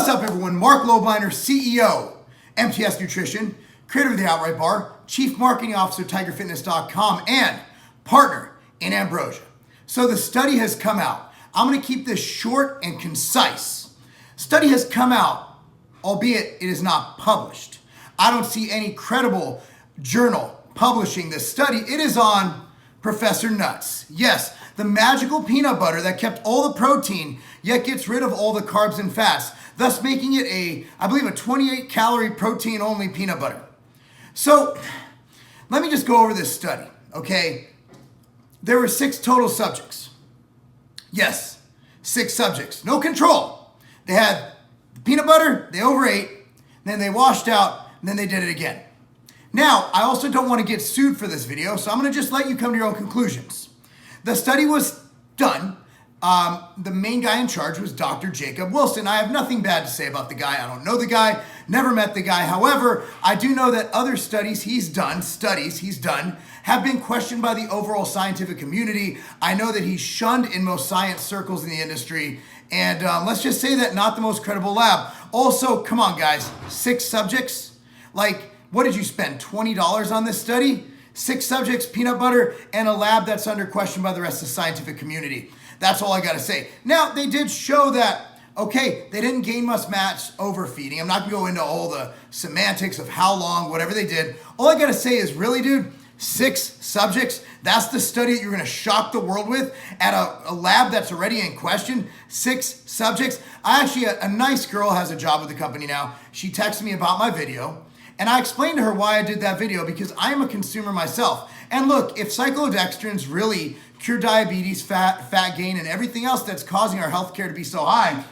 What's up, everyone? Marc Lobliner, CEO, MTS Nutrition, creator of the Outright Bar, Chief Marketing Officer, TigerFitness.com, and partner in Ambrosia. So the study has come out. I'm going to keep this short and concise. Study has come out, albeit it is not published. I don't see any credible journal publishing this study. It is on Professor Nutz. Yes, the magical peanut butter that kept all the protein, yet gets rid of all the carbs and fats, thus making it I believe a 28 calorie protein only peanut butter. So let me just go over this study, okay? There were 6 total subjects. Yes, 6 subjects, no control. They had the peanut butter, they overate, then they washed out, and then they did it again. Now, I also don't want to get sued for this video, so I'm going to just let you come to your own conclusions. The study was done. The main guy in charge was Dr. Jacob Wilson. I have nothing bad to say about the guy. I don't know the guy, never met the guy. However, I do know that other studies he's done, have been questioned by the overall scientific community. I know that he's shunned in most science circles in the industry. And let's just say that not the most credible lab. Also, come on, guys, 6 subjects? Like, what did you spend, $20 on this study? 6 subjects, peanut butter, and a lab that's under question by the rest of the scientific community. That's all I gotta say. Now, they did show that, okay, they didn't gain much mass overfeeding. I'm not gonna go into all the semantics of how long, whatever they did. All I gotta say is, really, dude, 6 subjects, that's the study that you're gonna shock the world with at a lab that's already in question? 6 subjects? A nice girl has a job with the company now. She texted me about my video. And I explained to her why I did that video, because I am a consumer myself. And look, if cyclodextrins really cure diabetes, fat gain, and everything else that's causing our healthcare to be so high,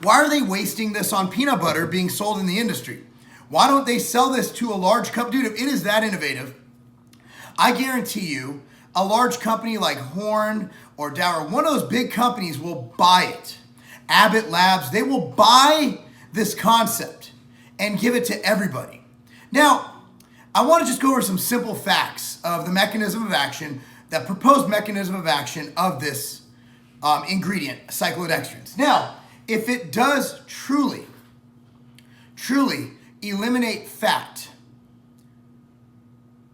why are they wasting this on peanut butter being sold in the industry? Why don't they sell this to a large company? Dude, if it is that innovative, I guarantee you a large company like Horn or Dower, one of those big companies will buy it. Abbott Labs, they will buy this concept and give it to everybody. Now, I want to just go over some simple facts of the mechanism of action, that proposed mechanism of action of this ingredient, cyclodextrins. Now, if it does truly eliminate fat,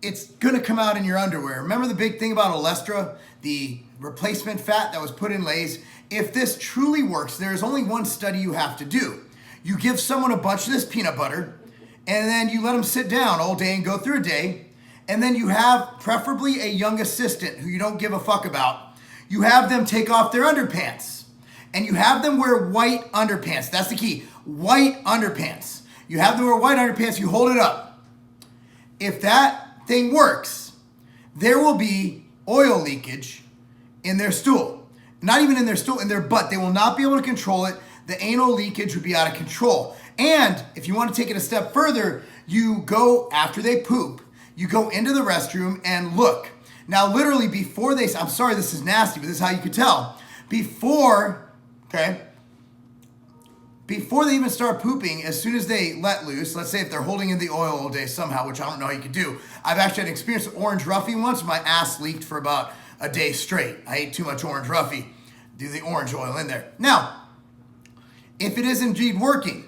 it's going to come out in your underwear. Remember the big thing about Olestra, the replacement fat that was put in Lay's? If this truly works, there's only one study you have to do. You give someone a bunch of this peanut butter, and then you let them sit down all day and go through a day, and then you have preferably a young assistant who you don't give a fuck about. You have them take off their underpants, and you have them wear white underpants. That's the key, white underpants. You have them wear white underpants, you hold it up. If that thing works, there will be oil leakage in their stool. Not even in their stool, in their butt. They will not be able to control it. The anal leakage would be out of control. And if you want to take it a step further, you go, after they poop, you go into the restroom and look. Now, literally before they, I'm sorry, this is nasty, but this is how you could tell. Before they even start pooping, as soon as they let loose, let's say if they're holding in the oil all day somehow, which I don't know how you could do. I've actually had an experience with Orange Roughy once. My ass leaked for about a day straight. I ate too much Orange Roughy. Do the orange oil in there. Now, if it is indeed working,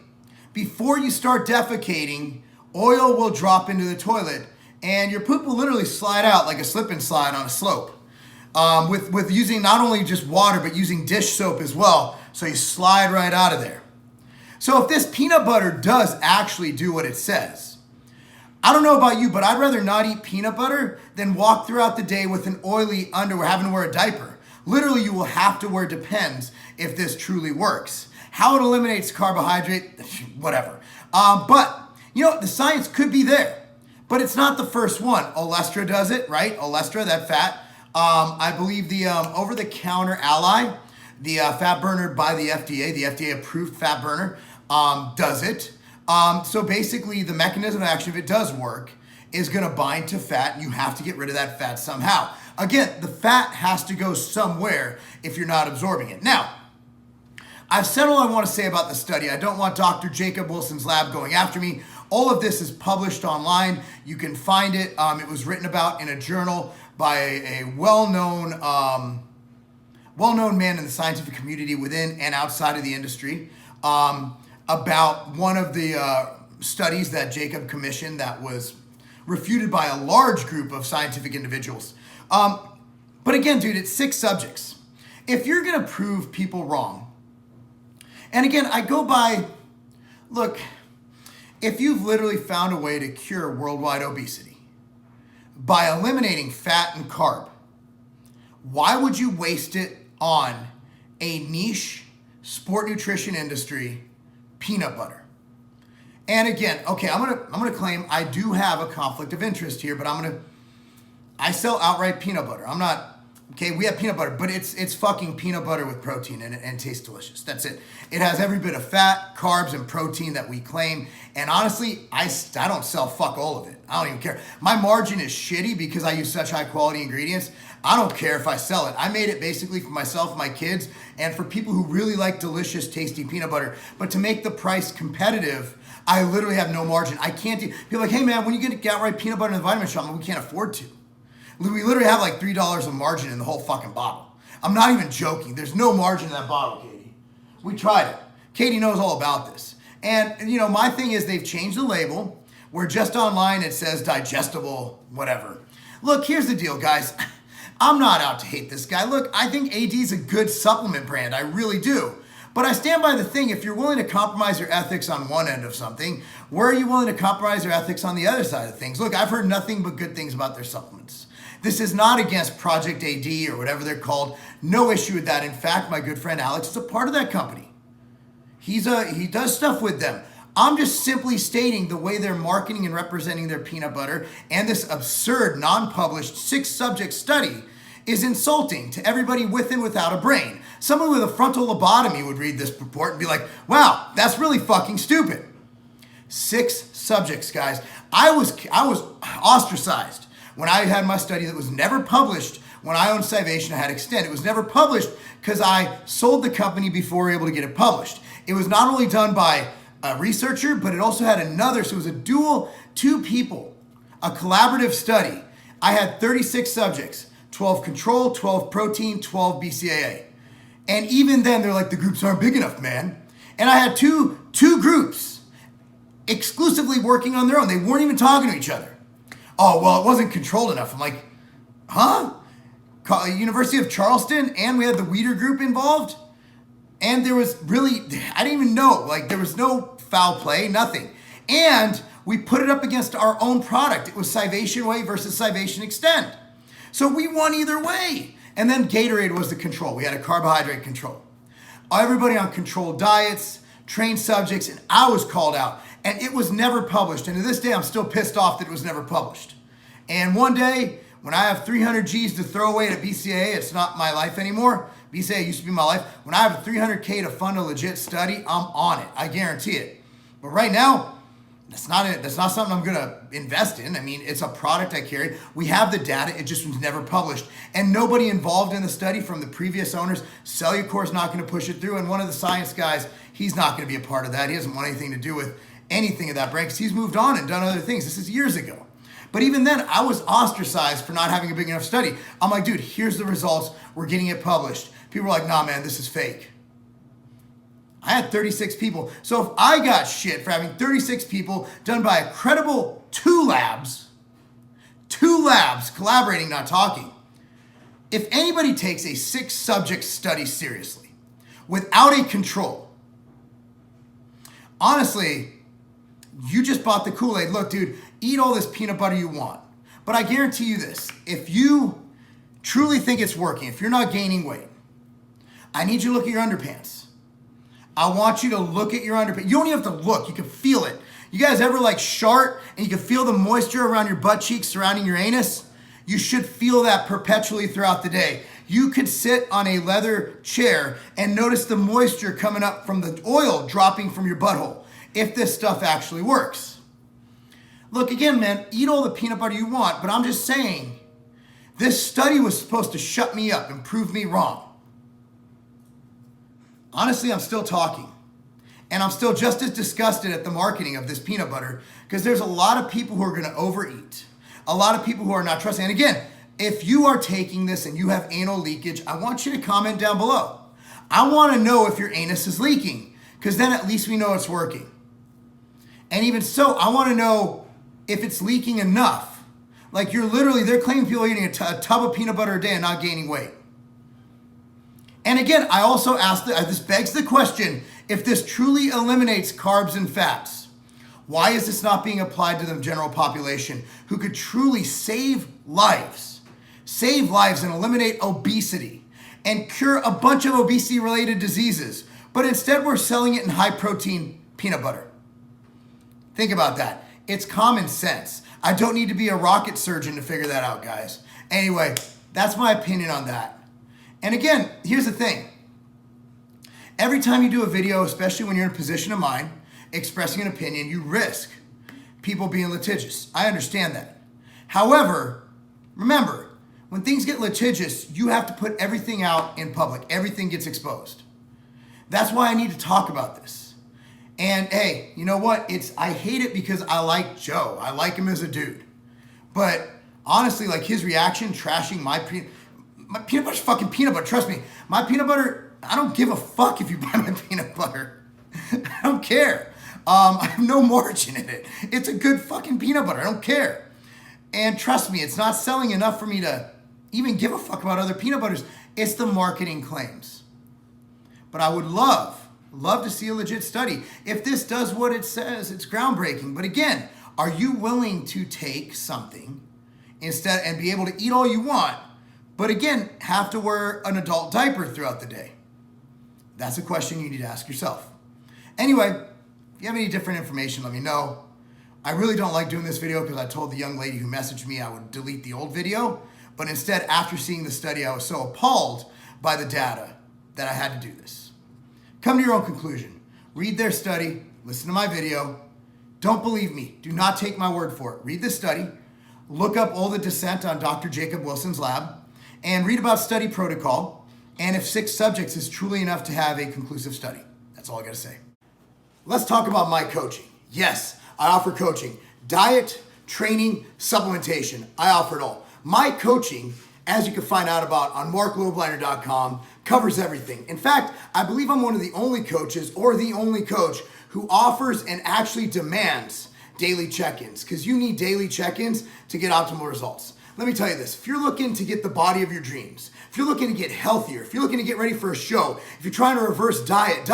before you start defecating, oil will drop into the toilet and your poop will literally slide out like a slip and slide on a slope. With using not only just water, but using dish soap as well. So you slide right out of there. So if this peanut butter does actually do what it says, I don't know about you, but I'd rather not eat peanut butter than walk throughout the day with an oily underwear, having to wear a diaper. Literally, you will have to wear Depends if this truly works. How it eliminates carbohydrate, whatever. But, you know, the science could be there, but it's not the first one. Olestra does it, right? Olestra, that fat. I believe the over-the-counter Ally, the fat burner by the FDA-approved fat burner, does it. So basically, the mechanism of action, if it does work, is going to bind to fat, and you have to get rid of that fat somehow. Again, the fat has to go somewhere if you're not absorbing it. Now, I've said all I want to say about the study. I don't want Dr. Jacob Wilson's lab going after me. All of this is published online. You can find it. It was written about in a journal by a well-known well-known man in the scientific community within and outside of the industry, about one of the studies that Jacob commissioned that was refuted by a large group of scientific individuals. But again, dude, it's 6 subjects. If you're going to prove people wrong, and again, I go by, look, if you've literally found a way to cure worldwide obesity by eliminating fat and carb, why would you waste it on a niche sport nutrition industry peanut butter? And again, okay, I'm gonna claim I do have a conflict of interest here, but I sell outright peanut butter. I'm not, okay, we have peanut butter, but it's fucking peanut butter with protein in it and tastes delicious. That's it. It has every bit of fat, carbs, and protein that we claim. And honestly, I don't sell fuck all of it. I don't even care. My margin is shitty because I use such high quality ingredients. I don't care if I sell it. I made it basically for myself and my kids and for people who really like delicious, tasty peanut butter. But to make the price competitive, I literally have no margin. I can't do, people are like, hey man, when you get outright peanut butter in the vitamin shop, we can't afford to. We literally have like $3 of margin in the whole fucking bottle. I'm not even joking. There's no margin in that bottle, Katie. We tried it. Katie knows all about this. And you know, my thing is they've changed the label where just online it says digestible, whatever. Look, here's the deal, guys. I'm not out to hate this guy. Look, I think AD is a good supplement brand. I really do. But I stand by the thing, if you're willing to compromise your ethics on one end of something, where are you willing to compromise your ethics on the other side of things? Look, I've heard nothing but good things about their supplements. This is not against Project AD or whatever they're called. No issue with that. In fact, my good friend Alex is a part of that company. He does stuff with them. I'm just simply stating the way they're marketing and representing their peanut butter and this absurd, non-published 6-subject study is insulting to everybody with and without a brain. Someone with a frontal lobotomy would read this report and be like, wow, that's really fucking stupid. 6 subjects, guys. I was ostracized when I had my study that was never published. When I owned Scivation, I had Extend. It was never published because I sold the company before we were able to get it published. It was not only done by a researcher, but it also had another, so it was a dual, 2 people, a collaborative study. I had 36 subjects, 12 control, 12 protein, 12 BCAA. And even then, they're like, the groups aren't big enough, man. And I had two groups exclusively working on their own. They weren't even talking to each other. Oh, well, it wasn't controlled enough. I'm like, huh? University of Charleston, and we had the Weeder group involved. And there was really, I didn't even know, like there was no foul play, nothing. And we put it up against our own product. It was Scivation Way versus Scivation Extend. So we won either way. And then Gatorade was the control. We had a carbohydrate control. Everybody on controlled diets, trained subjects, and I was called out. And it was never published. And to this day, I'm still pissed off that it was never published. And one day, when I have 300 G's to throw away at BCAA, it's not my life anymore. BCAA used to be my life. When I have 300K to fund a legit study, I'm on it. I guarantee it. But right now, that's not something I'm gonna invest in. I mean, it's a product I carry. We have the data, it just was never published. And nobody involved in the study from the previous owners, Cellucor's not gonna push it through, and one of the science guys, he's not gonna be a part of that. He doesn't want anything to do with anything of that brand because he's moved on and done other things. This is years ago. But even then, I was ostracized for not having a big enough study. I'm like, dude, here's the results. We're getting it published. People were like, nah, man, this is fake. I had 36 people. So if I got shit for having 36 people done by a credible 2 labs collaborating, not talking. If anybody takes a 6-subject study seriously without a control, honestly, you just bought the Kool-Aid. Look, dude, eat all this peanut butter you want. But I guarantee you this, if you truly think it's working, if you're not gaining weight, I need you to look at your underpants. I want you to look at your underpants. You don't even have to look, you can feel it. You guys ever like shart and you can feel the moisture around your butt cheeks surrounding your anus? You should feel that perpetually throughout the day. You could sit on a leather chair and notice the moisture coming up from the oil dropping from your butthole, if this stuff actually works. Look, again, man, eat all the peanut butter you want, but I'm just saying, this study was supposed to shut me up and prove me wrong. Honestly, I'm still talking. And I'm still just as disgusted at the marketing of this peanut butter because there's a lot of people who are going to overeat. A lot of people who are not trusting. And again, if you are taking this and you have anal leakage, I want you to comment down below. I want to know if your anus is leaking, because then at least we know it's working. And even so, I want to know if it's leaking enough. Like they're claiming people are eating a tub of peanut butter a day and not gaining weight. And again, I also ask, this begs the question, if this truly eliminates carbs and fats, why is this not being applied to the general population who could truly save lives and eliminate obesity and cure a bunch of obesity-related diseases, but instead we're selling it in high-protein peanut butter? Think about that. It's common sense. I don't need to be a rocket surgeon to figure that out, guys. Anyway, that's my opinion on that. And again, here's the thing. Every time you do a video, especially when you're in a position of mind, expressing an opinion, you risk people being litigious. I understand that. However, remember, when things get litigious, you have to put everything out in public. Everything gets exposed. That's why I need to talk about this. And hey, you know what? I hate it because I like Joe. I like him as a dude. But honestly, like his reaction, trashing my peanut butter's fucking peanut butter. Trust me, my peanut butter, I don't give a fuck if you buy my peanut butter. I don't care. I have no margin in it. It's a good fucking peanut butter. I don't care. And trust me, it's not selling enough for me to even give a fuck about other peanut butters. It's the marketing claims. But I would love to see a legit study. If this does what it says, it's groundbreaking. But again, are you willing to take something instead and be able to eat all you want, but again, have to wear an adult diaper throughout the day? That's a question you need to ask yourself. Anyway, if you have any different information, let me know. I really don't like doing this video because I told the young lady who messaged me I would delete the old video, but instead, after seeing the study, I was so appalled by the data that I had to do this. Come to your own conclusion. Read their study, listen to my video. Don't believe me. Do not take my word for it. Read the study, look up all the dissent on Dr. Jacob Wilson's lab, and read about study protocol, and if 6 subjects is truly enough to have a conclusive study. That's all I gotta say. Let's talk about my coaching. Yes, I offer coaching. Diet, training, supplementation. I offer it all. My coaching, as you can find out about on marclobliner.com, covers everything. In fact, I believe I'm one of the only coaches, or the only coach, who offers and actually demands daily check-ins, because you need daily check-ins to get optimal results. Let me tell you this, if you're looking to get the body of your dreams, if you're looking to get healthier, if you're looking to get ready for a show, if you're trying to reverse diet,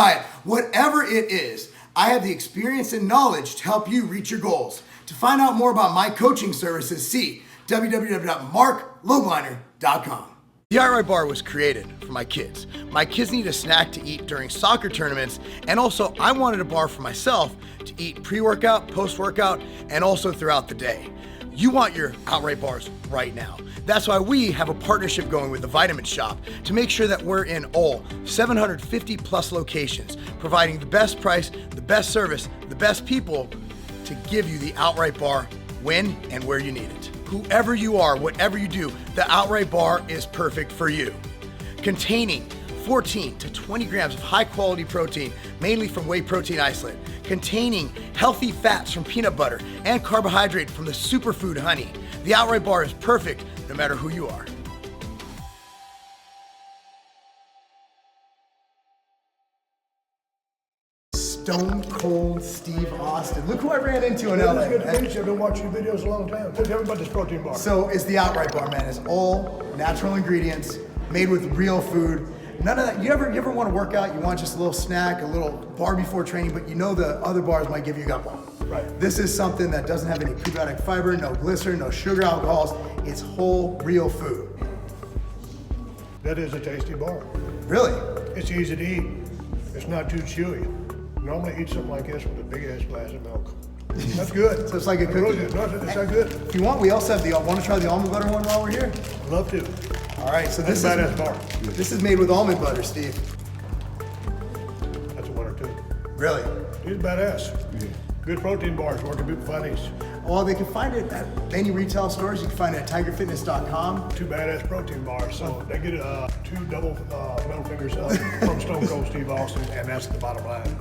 whatever it is, I have the experience and knowledge to help you reach your goals. To find out more about my coaching services, see www.marclobliner.com. The Outright Bar was created for my kids. My kids need a snack to eat during soccer tournaments, and also I wanted a bar for myself to eat pre-workout, post-workout, and also throughout the day. You want your Outright bars right now. That's why we have a partnership going with the Vitamin Shop to make sure that we're in all 750 plus locations, providing the best price, the best service, the best people to give you the Outright bar when and where you need it. Whoever you are, whatever you do, the Outright bar is perfect for you. Containing 14 to 20 grams of high quality protein, mainly from whey protein isolate. Containing healthy fats from peanut butter and carbohydrate from the superfood honey. The Outright bar is perfect no matter who you are. Stone Cold Steve Austin. Look who I ran into in LA. Good to meet you. I've been watching your videos a long time. Tell me about this protein bar. So it's the Outright bar, man. It's all natural ingredients, made with real food. None of that. You ever want to work out? You want just a little snack, a little bar before training, but you know the other bars might give you a gut bomb. Right. This is something that doesn't have any prebiotic fiber, no glycerin, no sugar alcohols. It's whole, real food. That is a tasty bar. Really? It's easy to eat. It's not too chewy. Normally eat something like this with a big ass glass of milk. That's good. So it's like a cookie. It's not good. If you want, we also have want to try the almond butter one while we're here? I'd love to. All right, so this That's a badass bar. This is made with almond butter, Steve. That's a one or two. Really? He's badass. Good protein bars. Where can people find these? Well, they can find it at any retail stores. You can find it at tigerfitness.com. 2 badass protein bars. So they get 2 double middle fingers up from Stone Cold Steve Austin, and that's the bottom line.